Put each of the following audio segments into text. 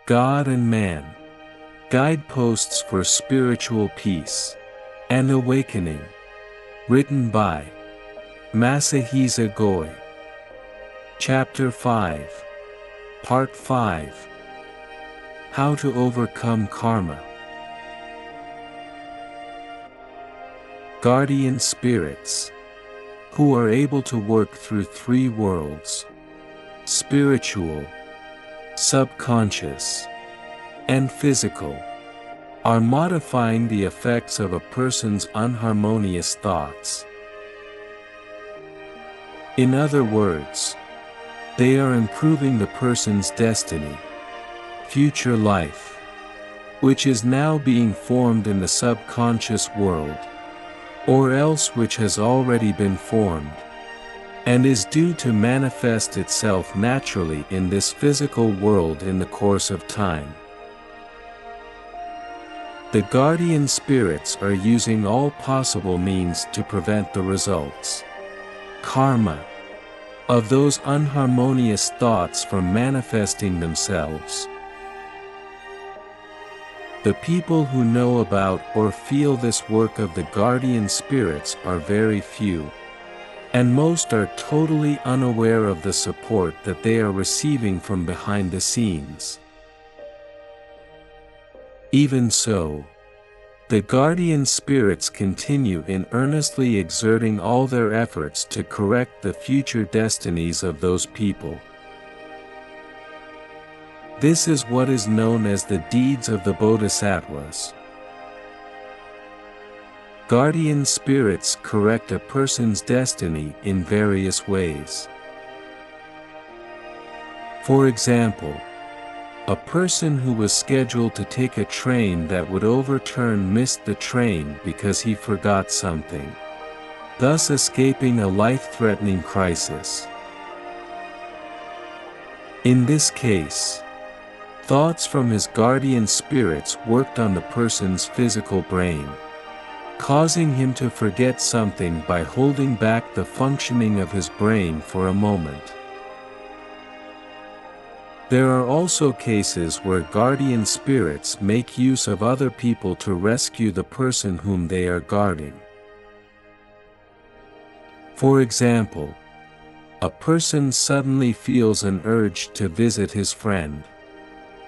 God and Man. Guideposts for Spiritual Peace and Awakening. Written by Masahisa Goi. Chapter 5. Part 5. How to Overcome Karma. Guardian spirits, who are able to work through three worlds: spiritual, subconscious, and physical, are modifying the effects of a person's unharmonious thoughts. In other words, they are improving the person's destiny, future life, which is now being formed in the subconscious world, or else which has already been formed, and is due to manifest itself naturally in this physical world in the course of time. The guardian spirits are using all possible means to prevent the results, karma, of those unharmonious thoughts from manifesting themselves. The people who know about or feel this work of the guardian spirits are very few, and most are totally unaware of the support that they are receiving from behind the scenes. Even so, the guardian spirits continue in earnestly exerting all their efforts to correct the future destinies of those people. This is what is known as the deeds of the Bodhisattvas. Guardian spirits correct a person's destiny in various ways. For example, a person who was scheduled to take a train that would overturn missed the train because he forgot something, thus escaping a life-threatening crisis. In this case, thoughts from his guardian spirits worked on the person's physical brain, causing him to forget something by holding back the functioning of his brain for a moment. There are also cases where guardian spirits make use of other people to rescue the person whom they are guarding. For example, a person suddenly feels an urge to visit his friend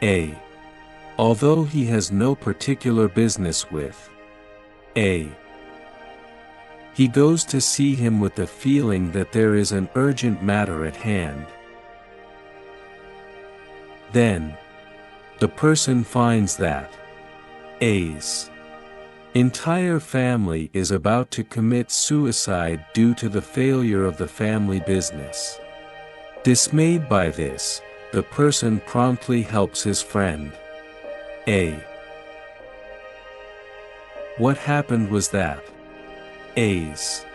A, although he has no particular business with A. He goes to see him with the feeling that there is an urgent matter at hand. Then, the person finds that A's entire family is about to commit suicide due to the failure of the family business. Dismayed by this, the person promptly helps his friend A. What happened was that A's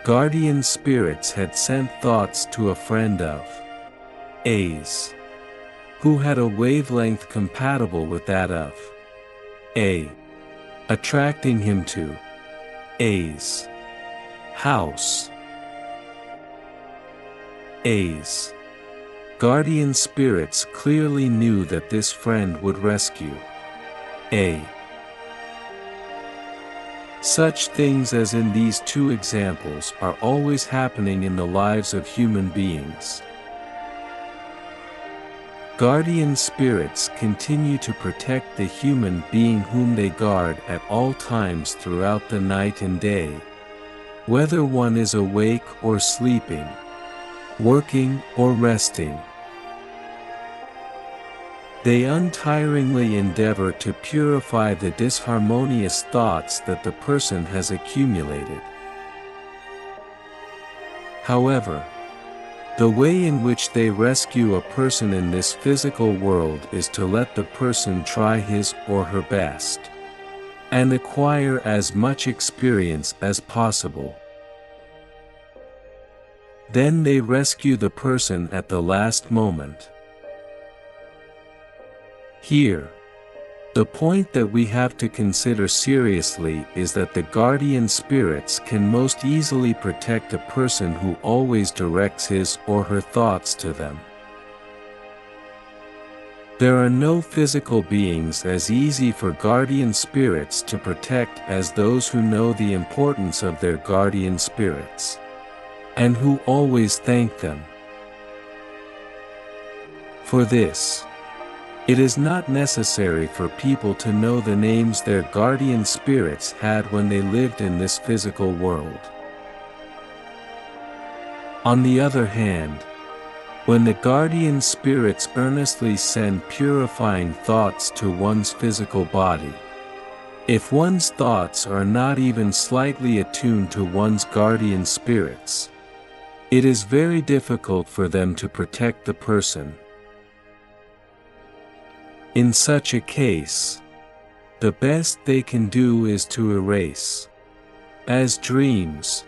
guardian spirits had sent thoughts to a friend of A's, who had a wavelength compatible with that of A, attracting him to A's house. A's guardian spirits clearly knew that this friend would rescue A. Such things as in these two examples are always happening in the lives of human beings. Guardian spirits continue to protect the human being whom they guard at all times throughout the night and day, whether one is awake or sleeping, working or resting. They untiringly endeavor to purify the disharmonious thoughts that the person has accumulated. However, the way in which they rescue a person in this physical world is to let the person try his or her best, and acquire as much experience as possible. Then they rescue the person at the last moment. Here, the point that we have to consider seriously is that the guardian spirits can most easily protect a person who always directs his or her thoughts to them. There are no physical beings as easy for guardian spirits to protect as those who know the importance of their guardian spirits, and who always thank them. For this, it is not necessary for people to know the names their guardian spirits had when they lived in this physical world. On the other hand, when the guardian spirits earnestly send purifying thoughts to one's physical body, if one's thoughts are not even slightly attuned to one's guardian spirits, it is very difficult for them to protect the person. In such a case, the best they can do is to erase, as dreams,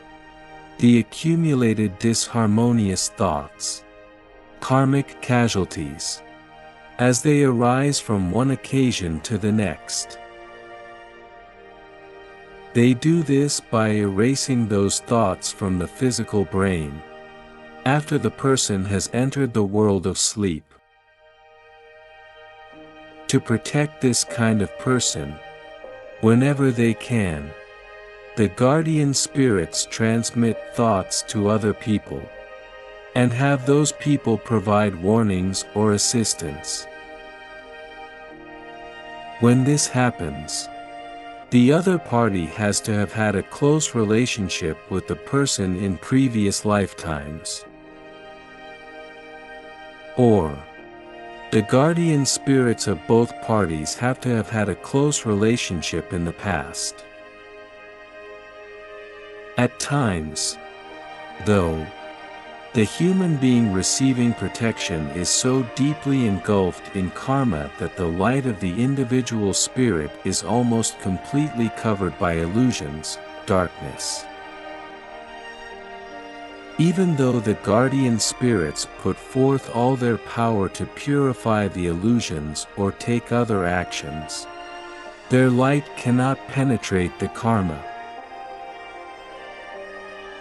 the accumulated disharmonious thoughts, karmic casualties, as they arise from one occasion to the next. They do this by erasing those thoughts from the physical brain, after the person has entered the world of sleep. To protect this kind of person, whenever they can, the guardian spirits transmit thoughts to other people, and have those people provide warnings or assistance. When this happens, the other party has to have had a close relationship with the person in previous lifetimes. Or, the guardian spirits of both parties have to have had a close relationship in the past. At times, though, the human being receiving protection is so deeply engulfed in karma that the light of the individual spirit is almost completely covered by illusions, darkness. Even though the guardian spirits put forth all their power to purify the illusions or take other actions, their light cannot penetrate the karma.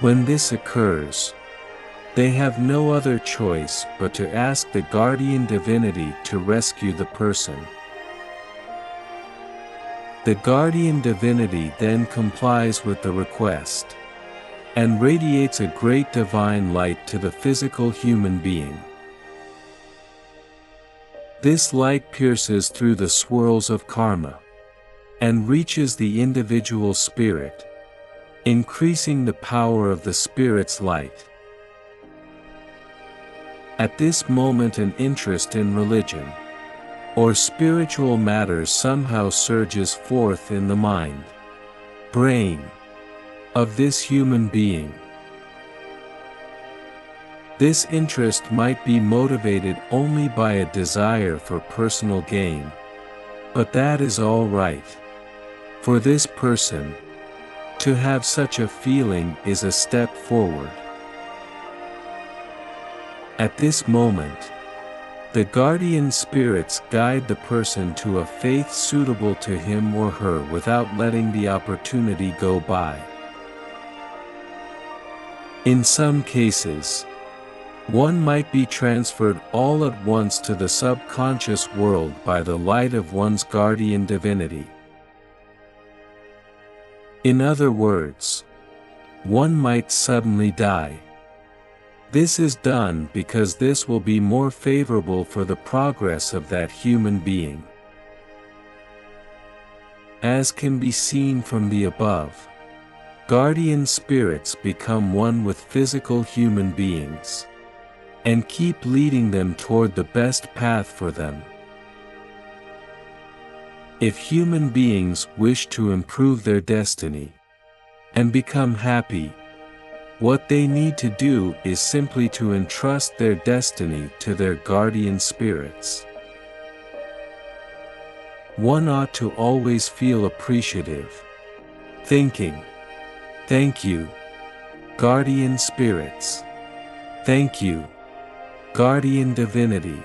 When this occurs, they have no other choice but to ask the guardian divinity to rescue the person. The guardian divinity then complies with the request, and radiates a great divine light to the physical human being. This light pierces through the swirls of karma, and reaches the individual spirit, increasing the power of the spirit's light. At this moment an interest in religion, or spiritual matters somehow surges forth in the mind, brain, of this human being. This interest might be motivated only by a desire for personal gain, but that is all right. For this person, to have such a feeling is a step forward. At this moment, the guardian spirits guide the person to a faith suitable to him or her without letting the opportunity go by. In some cases, one might be transferred all at once to the subconscious world by the light of one's guardian divinity. In other words, one might suddenly die. This is done because this will be more favorable for the progress of that human being. As can be seen from the above, guardian spirits become one with physical human beings, and keep leading them toward the best path for them. If human beings wish to improve their destiny, and become happy, what they need to do is simply to entrust their destiny to their guardian spirits. One ought to always feel appreciative, thinking, "Thank you, guardian spirits. Thank you, guardian divinity.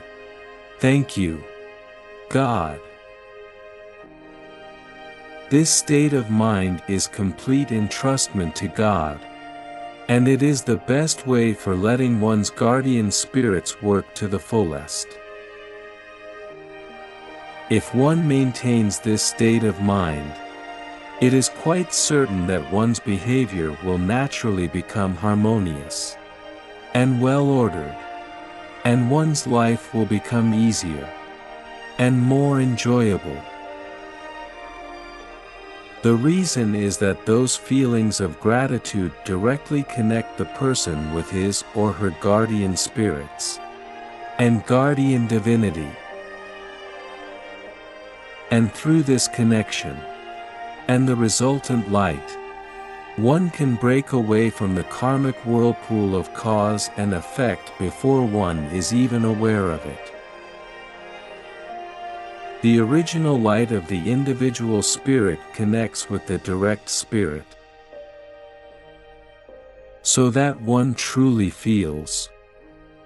Thank you, God." This state of mind is complete entrustment to God, and it is the best way for letting one's guardian spirits work to the fullest. If one maintains this state of mind, it is quite certain that one's behavior will naturally become harmonious and well-ordered, and one's life will become easier and more enjoyable. The reason is that those feelings of gratitude directly connect the person with his or her guardian spirits and guardian divinity. And through this connection, and the resultant light, one can break away from the karmic whirlpool of cause and effect before one is even aware of it. The original light of the individual spirit connects with the direct spirit, so that one truly feels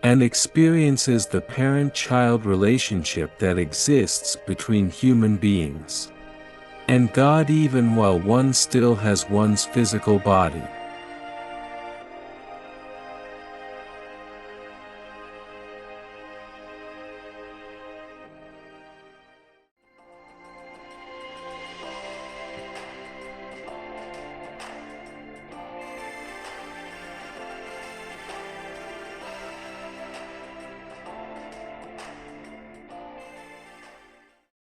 and experiences the parent-child relationship that exists between human beings and God, even while one still has one's physical body.